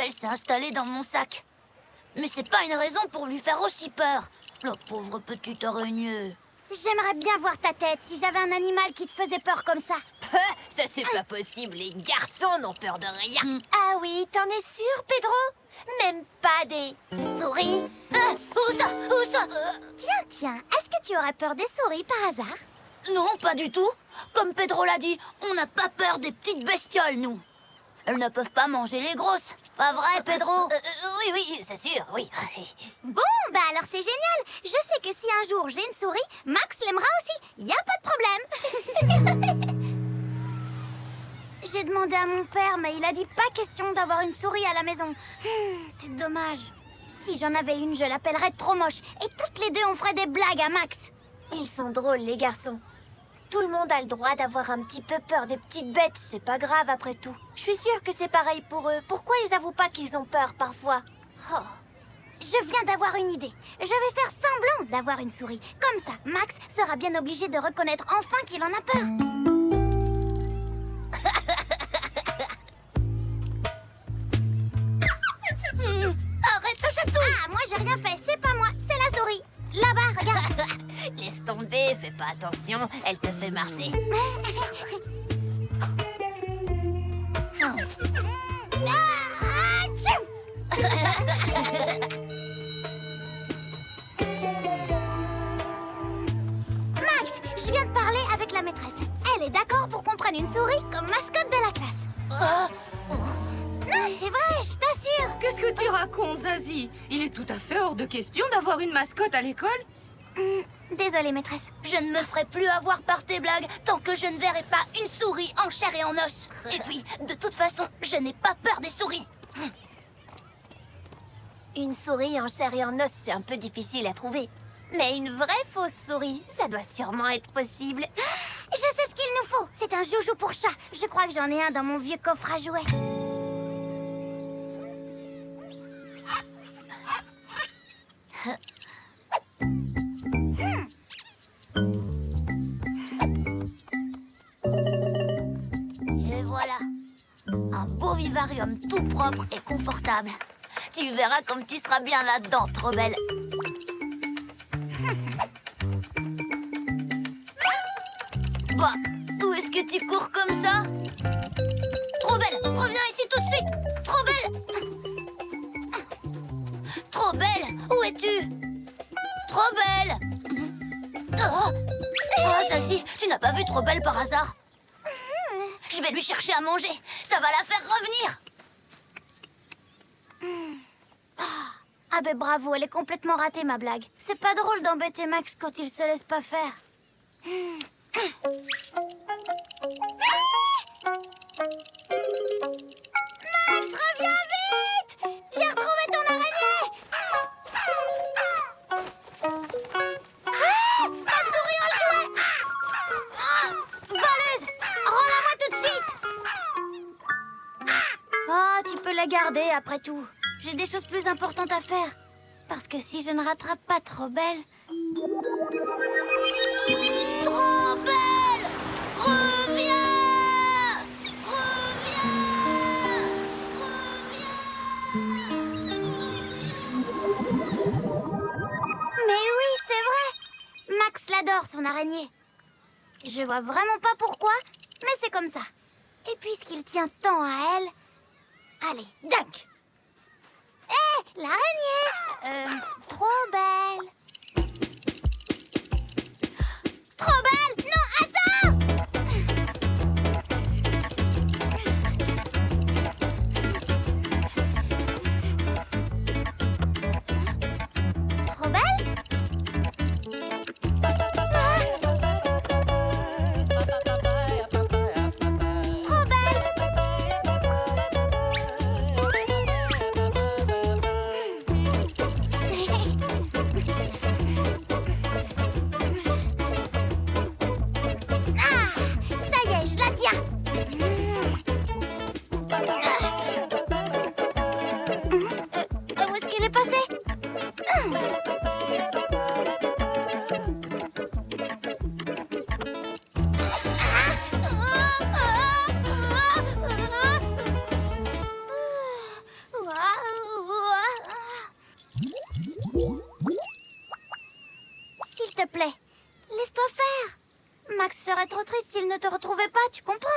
elle s'est installée dans mon sac. Mais c'est pas une raison pour lui faire aussi peur. La pauvre petite araignée. J'aimerais bien voir ta tête si j'avais un animal qui te faisait peur comme ça. Ça, c'est pas possible. Les garçons n'ont peur de rien. Ah oui, t'en es sûr, Pedro? Même pas des souris? Où ça Tiens, est-ce que tu aurais peur des souris par hasard? Non, pas du tout. Comme Pedro l'a dit, on n'a pas peur des petites bestioles, nous. Elles ne peuvent pas manger les grosses. Pas vrai, Pedro? Oui, c'est sûr, oui. Bon, bah alors c'est génial. Je sais que si un jour j'ai une souris, Max l'aimera aussi. Y a pas de problème. J'ai demandé à mon père, mais il a dit pas question d'avoir une souris à la maison. C'est dommage. Si j'en avais une, je l'appellerais trop moche. Et toutes les deux, on ferait des blagues à Max. Ils sont drôles, les garçons. Tout le monde a le droit d'avoir un petit peu peur des petites bêtes, c'est pas grave après tout. Je suis sûre que c'est pareil pour eux. Pourquoi ils avouent pas qu'ils ont peur parfois? Oh. Je viens d'avoir une idée. Je vais faire semblant d'avoir une souris. Comme ça, Max sera bien obligé de reconnaître enfin qu'il en a peur. Arrête, ça chatouille. Ah, moi j'ai rien fait, c'est pas moi, c'est la souris. Là-bas, regarde. Laisse tomber, fais pas attention, elle te fait marcher. Max, je viens de parler avec la maîtresse. Elle est d'accord pour qu'on prenne une souris comme mascotte de la classe. Non, c'est vrai, je t'assure. Qu'est-ce que tu racontes, Zazie? Il est tout à fait hors de question d'avoir une mascotte à l'école. Désolée, maîtresse. Je ne me ferai plus avoir par tes blagues tant que je ne verrai pas une souris en chair et en os. Et puis, de toute façon, je n'ai pas peur des souris. Une souris en chair et en os, c'est un peu difficile à trouver. Mais une vraie fausse souris, ça doit sûrement être possible. Je sais ce qu'il nous faut. C'est un joujou pour chat. Je crois que j'en ai un dans mon vieux coffre à jouets. Et voilà. Un beau vivarium tout propre et confortable. Tu verras comme tu seras bien là-dedans, trop belle. Bah, où est-ce que tu cours comme ça? Trop belle, reviens ici tout de suite. Trop belle. Trop belle, où es-tu? Trop belle. Oh, Zazie, tu n'as pas vu Trop belle par hasard? Je vais lui chercher à manger. Ça va la faire revenir. Ah ben bravo, elle est complètement ratée, ma blague. C'est pas drôle d'embêter Max quand il se laisse pas faire. Max, reviens vite! J'ai retrouvé ton araignée! Ah! Ma souris en jouet! Ah! Voleuse! Rends-la-moi tout de suite! Ah, tu peux la garder après tout. J'ai des choses plus importantes à faire. Parce que si je ne rattrape pas Trop belle... Trop belle! Reviens! Mais oui, c'est vrai! Max l'adore, son araignée. Je vois vraiment pas pourquoi, mais c'est comme ça. Et puisqu'il tient tant à elle... Allez, dunk! Hé, l'araignée! Trop belle! Trop belle! Non, attends! Trop belle? Trop belle! triste s'il ne te retrouvait pas, tu comprends?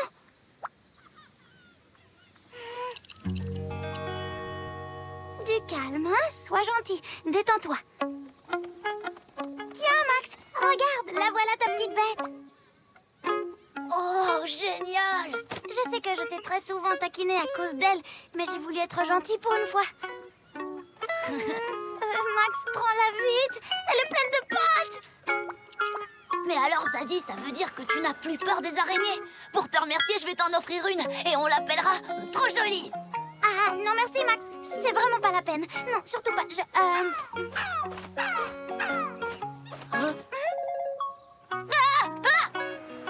Du calme, hein? Sois gentil, détends-toi. Tiens, Max, regarde, la voilà ta petite bête. Oh, génial! Je sais que je t'ai très souvent taquiné à cause d'elle, mais j'ai voulu être gentille pour une fois. Max, prends-la vite, elle est pleine de pattes. Mais alors, Zazie, ça veut dire que tu n'as plus peur des araignées. Pour te remercier, je vais t'en offrir une et on l'appellera Trop Jolie. Ah, non merci, Max, c'est vraiment pas la peine. Non, surtout pas,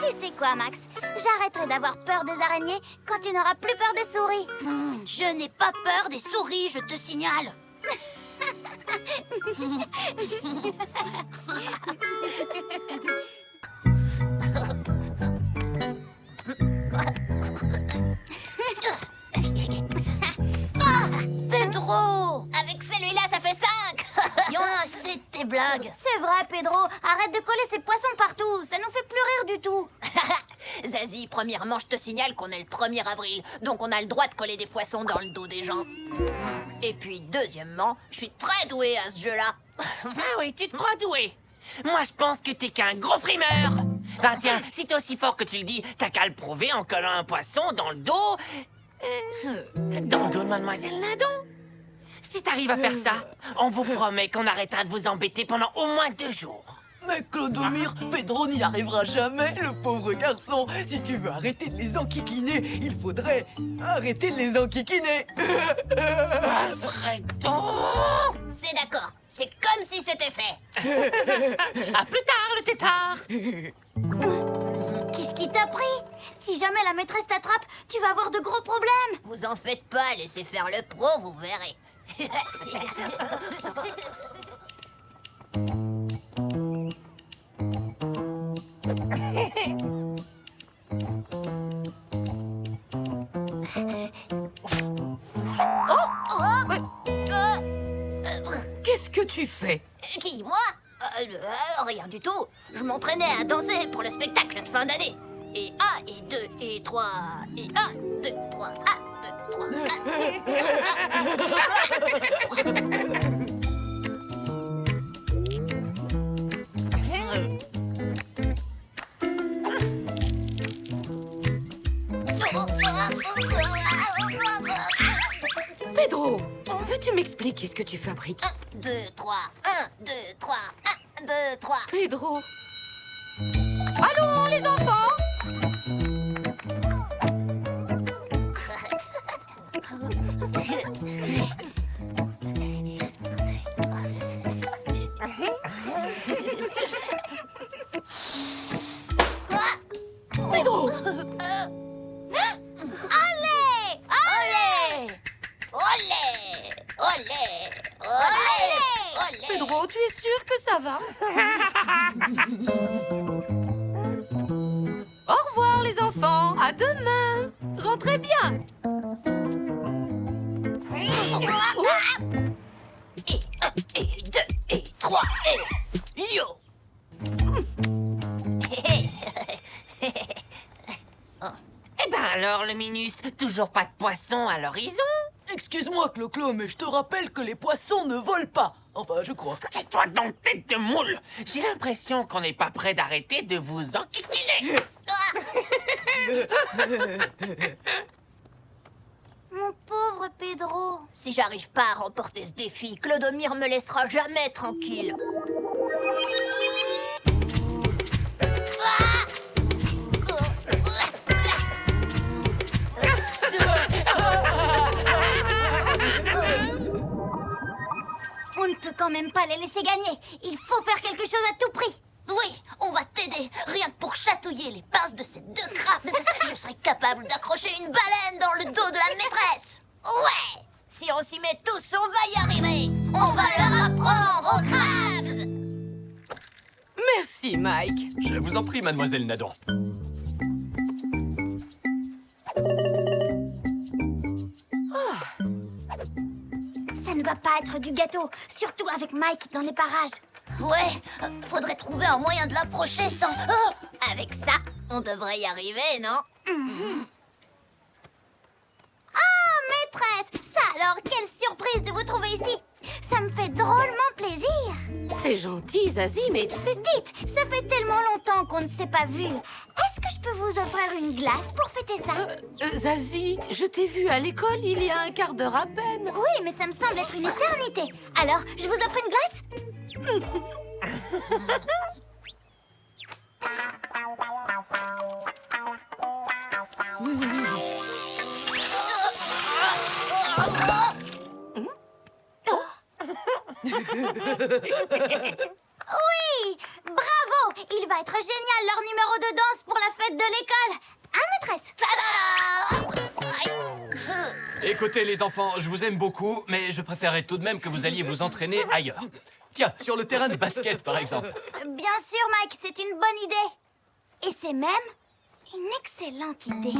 Tu sais quoi, Max? J'arrêterai d'avoir peur des araignées quand tu n'auras plus peur des souris. Je n'ai pas peur des souris, je te signale. Pedro! Avec celui-là, ça fait 5. Il y en a assez de tes blagues. C'est vrai, Pedro, arrête de coller ces poissons partout, ça nous fait plus rire du tout. Zazie, premièrement, je te signale qu'on est le 1er avril, donc on a le droit de coller des poissons dans le dos des gens. Et puis, deuxièmement, je suis très douée à ce jeu-là. Ah oui, tu te crois doué? Moi, je pense que t'es qu'un gros frimeur. Ben tiens, si t'es aussi fort que tu le dis, t'as qu'à le prouver en collant un poisson dans le dos... dans le dos de Mademoiselle Nadon. Si t'arrives à faire ça, on vous promet qu'on arrêtera de vous embêter pendant au moins 2 jours. Mais Clodomir, Pedro n'y arrivera jamais, le pauvre garçon. Si tu veux arrêter de les enquiquiner, il faudrait arrêter de les enquiquiner. Alfredo! C'est d'accord, c'est comme si c'était fait. À plus tard, le tétard! Qu'est-ce qui t'a pris? Si jamais la maîtresse t'attrape, tu vas avoir de gros problèmes. Vous en faites pas, laissez faire le pro, vous verrez. Qu'est-ce que tu fais? Qui, moi? Rien du tout. Je m'entraînais à danser pour le spectacle de fin d'année. Et 1, et 2, et 3, et 1, 2, 3, 1, 2, 3, 1. Pedro, veux-tu m'expliquer ce que tu fabriques? 1, 2, 3, 1, 2, 3, 1, 2, 3. Pedro. Allons, les enfants! Pedro! Allez! Olé! Pedro, tu es sûr que ça va? Au revoir, les enfants! À demain! Rentrez bien! Et 1, et 2, et 3, et... Yo! Eh ben alors, le Minus, toujours pas de poisson à l'horizon? Excuse-moi, Clo-Clo, mais je te rappelle que les poissons ne volent pas. Enfin, je crois. Tais-toi donc, tête de moule! J'ai l'impression qu'on n'est pas prêt d'arrêter de vous enquiquiner. Mon pauvre Pedro. Si j'arrive pas à remporter ce défi, Clodomir me laissera jamais tranquille. On ne peut quand même pas les laisser gagner. Il faut faire quelque chose à tout prix. Oui, on va t'aider. Rien que pour chatouiller les pinces de ces 2 crabes, je serai capable d'accrocher une baleine dans le dos de la maîtresse. Ouais! Si on s'y met tous, on va y arriver! On va leur apprendre aux crabes. Merci, Mike. Je vous en prie, mademoiselle Nadon. Ça ne va pas être du gâteau, surtout avec Mike dans les parages. Ouais, faudrait trouver un moyen de l'approcher sans... Oh, Avec ça, On devrait y arriver, non? Oh, maîtresse! Ça alors, quelle surprise de vous trouver ici! Ça me fait drôlement plaisir! C'est gentil, Zazie, mais tu sais... Dites, ça fait tellement longtemps qu'on ne s'est pas vus. Est-ce que je peux vous offrir une glace pour fêter ça? Zazie, je t'ai vue à l'école il y a un quart d'heure à peine. Oui, mais ça me semble être une éternité. Alors, je vous offre une glace? Oui! Bravo! Il va être génial leur numéro de danse pour la fête de l'école. Hein, maîtresse? Écoutez, les enfants, je vous aime beaucoup, mais je préférerais tout de même que vous alliez vous entraîner ailleurs. Tiens, sur le terrain de basket, par exemple. Bien sûr, Mike, c'est une bonne idée. Et c'est même une excellente idée.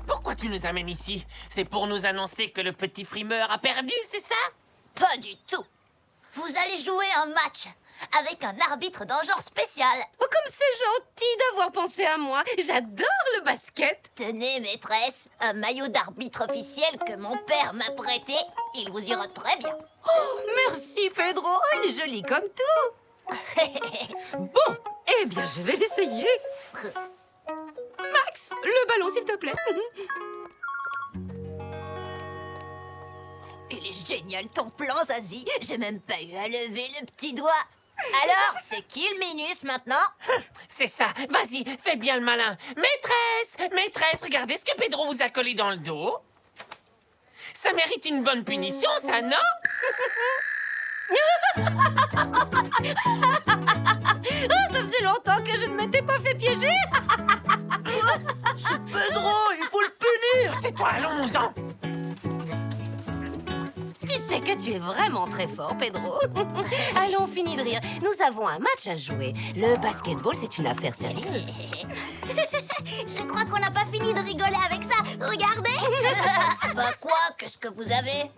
Pourquoi tu nous amènes ici? C'est pour nous annoncer que le petit frimeur a perdu, c'est ça? Pas du tout. Vous allez jouer un match avec un arbitre d'un genre spécial. Oh, comme c'est gentil d'avoir pensé à moi. J'adore le basket. Tenez, maîtresse, un maillot d'arbitre officiel que mon père m'a prêté. Il vous ira très bien. Oh, merci, Pedro. Oh, il est joli comme tout. Bon, eh bien, je vais l'essayer. Max, le ballon, s'il te plaît. Il est génial ton plan, Zazie. J'ai même pas eu à lever le petit doigt. Alors, c'est qui le Minus maintenant? C'est ça. Vas-y, fais bien le malin. Maîtresse, regardez ce que Pedro vous a collé dans le dos. Ça mérite une bonne punition, ça, non? Oh, ça faisait longtemps que je ne m'étais pas fait piéger. Pedro, il faut le punir! Tais-toi, allons-nous-en. Tu sais que tu es vraiment très fort, Pedro. Allons, finis de rire. Nous avons un match à jouer. Le basketball, c'est une affaire sérieuse. Je crois qu'on n'a pas fini de rigoler avec ça. Regardez! Bah quoi? Qu'est-ce que vous avez?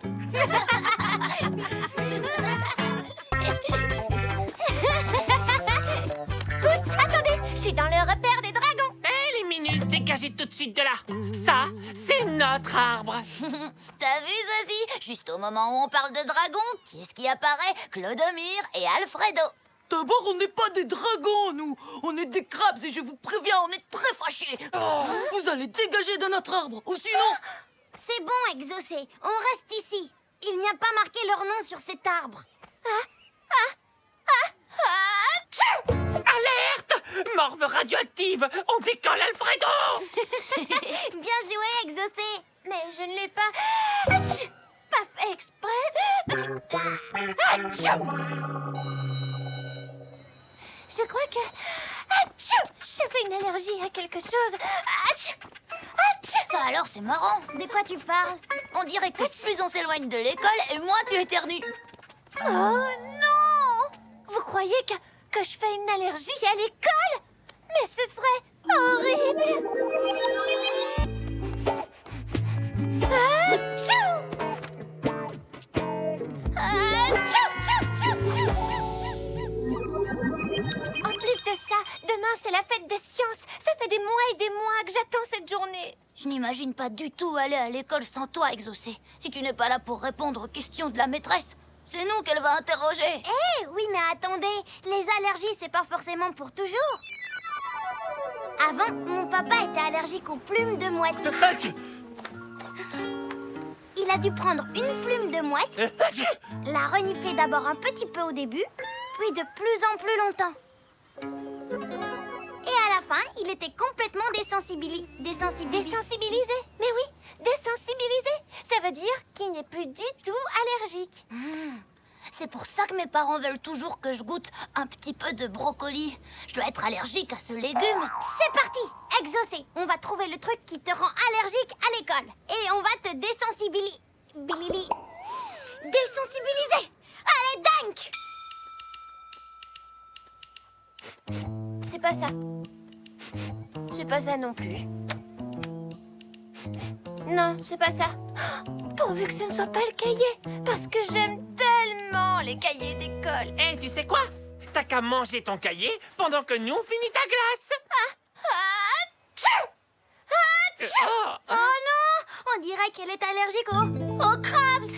Pousse, attendez, je suis dans le repère des dragons. Hé, les Minus, dégagez tout de suite de là. Ça, c'est notre arbre. T'as vu, Zazie? Juste au moment où on parle de dragons, qui est-ce qui apparaît? Clodomir et Alfredo. D'abord, on n'est pas des dragons, nous! On est des crabes et je vous préviens, on est très fâchés! Vous allez dégager de notre arbre, ou sinon... C'est bon, Exaucé, on reste ici. Il n'y a pas marqué leur nom sur cet arbre. Alerte! Morve radioactive! On décolle, Alfredo! Bien joué, Exaucé. Mais je ne l'ai pas... Atchou! Pas fait exprès. Atchou! Je crois que... Atchou! J'ai fait une allergie à quelque chose. Atchou! Atchou! Ça alors, c'est marrant. De quoi tu parles? On dirait que plus on s'éloigne de l'école, et moins tu éternues. Oh non! Vous croyez que je fais une allergie à l'école? Mais ce serait horrible! Atchou! Atchou! En plus de ça, demain c'est la fête des sciences. Ça fait des mois et des mois que j'attends cette journée. Je n'imagine pas du tout aller à l'école sans toi, Exaucé. Si tu n'es pas là pour répondre aux questions de la maîtresse, c'est nous qu'elle va interroger. Eh oui, mais attendez, les allergies, c'est pas forcément pour toujours. Avant, mon papa était allergique aux plumes de mouette. Il a dû prendre une plume de mouette, la renifler d'abord un petit peu au début, puis de plus en plus longtemps. Et à la fin, il était complètement désensibilisé. Désensibilisé? Mais oui, désensibilisé. Ça veut dire qu'il n'est plus du tout allergique. C'est pour ça que mes parents veulent toujours que je goûte un petit peu de brocoli. Je dois être allergique à ce légume. C'est parti, Exaucé. On va trouver le truc qui te rend allergique à l'école. Et on va te désensibiliser. Désensibiliser. Allez, dingue! C'est pas ça. C'est pas ça non plus. Non, c'est pas ça. Pourvu que ce ne soit pas le cahier. Parce que j'aime tellement les cahiers d'école. Hé, tu sais quoi? t'as qu'à manger ton cahier pendant que nous, on finit ta glace. Oh, Oh non! On dirait qu'elle est allergique aux crabes!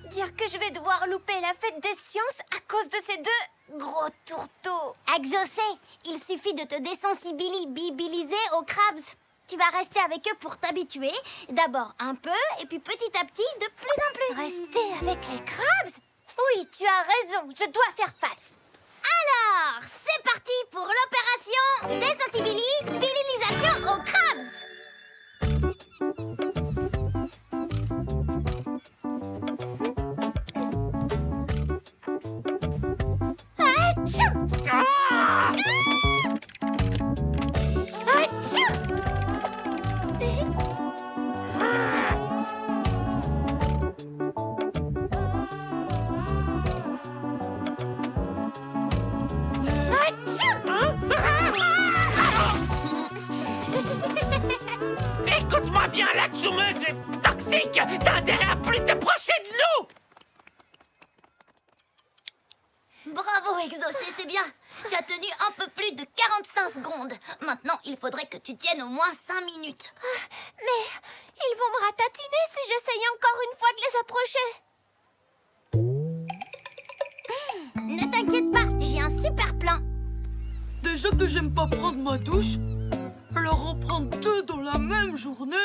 Dire que je vais devoir louper la fête des sciences à cause de ces deux gros tourteaux. Exaucé, il suffit de te désensibiliser aux crabes. Tu vas rester avec eux pour t'habituer. D'abord un peu, et puis petit à petit, de plus en plus. Rester avec les crabes? Oui, tu as raison, je dois faire face. Alors, c'est parti pour l'opération désensibilisation aux crabes. ah. Écoute-moi bien, la choumeuse toxique. T'as intérêt à plus t'approcher de nous. Bravo, Exaucé, c'est bien. Tu as tenu un peu plus de 45 secondes. Maintenant, il faudrait que tu tiennes au moins 5 minutes. Mais ils vont me ratatiner si j'essaye encore une fois de les approcher. Ne t'inquiète pas, j'ai un super plan. Déjà que j'aime pas prendre ma douche, alors en prendre 2 dans la même journée.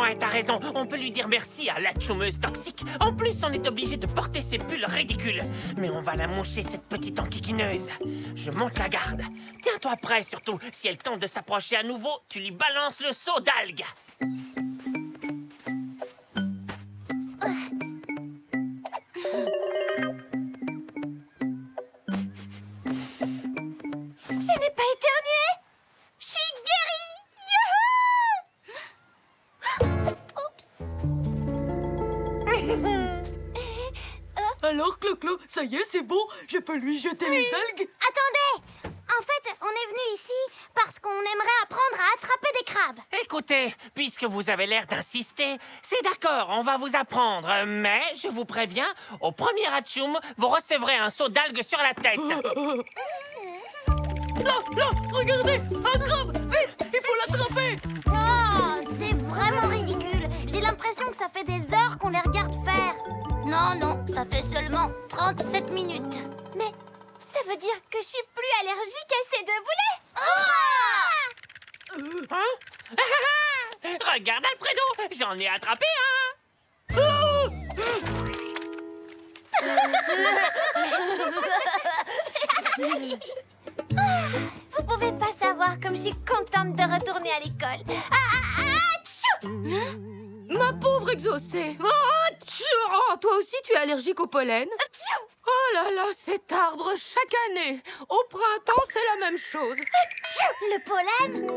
Ouais, t'as raison. On peut lui dire merci à la choumeuse toxique. En plus, on est obligé de porter ces pulls ridicules. Mais on va la moucher, cette petite enquiquineuse. Je monte la garde. Tiens-toi prêt, surtout. Si elle tente de s'approcher à nouveau, tu lui balances le seau d'algues. Je n'ai pas éternué. Je suis guérie. Youhou! Alors, Clo-Clo, ça y est, c'est bon, je peux lui jeter les algues. Attendez! En fait, on est venu ici parce qu'on aimerait apprendre à attraper des crabes. Écoutez, puisque vous avez l'air d'insister, c'est d'accord, on va vous apprendre. Mais, je vous préviens, au premier atchoum, vous recevrez un seau d'algues sur la tête. Là, regardez, un crabe, vite, il faut l'attraper. Oh, c'est vraiment ridicule. J'ai l'impression que ça fait des heures qu'on les regarde faire. Non, ça fait seulement 37 minutes. Mais ça veut dire que je suis plus allergique à ces deux boulets. Hein? Regarde, Alfredo, j'en ai attrapé un. Vous pouvez pas savoir comme je suis contente de retourner à l'école. Tchou! Ma pauvre Exaucé. Oh, toi aussi, tu es allergique au pollen? Oh là là, cet arbre, chaque année. Au printemps, c'est la même chose. Le pollen?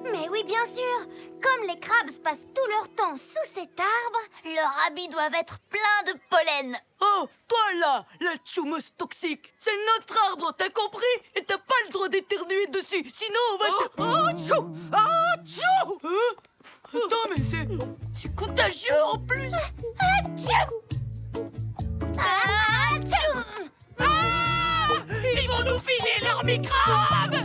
Mais oui, bien sûr. Comme les crabes passent tout leur temps sous cet arbre, Leurs habits doivent être pleins de pollen. Oh, toi là, la choumeuse toxique, c'est notre arbre, t'as compris? Et t'as pas le droit d'éternuer dessus, sinon on va te... Tchou! Tchou! Attends, mais c'est contagieux en plus. Ils vont nous filer leurs microbes.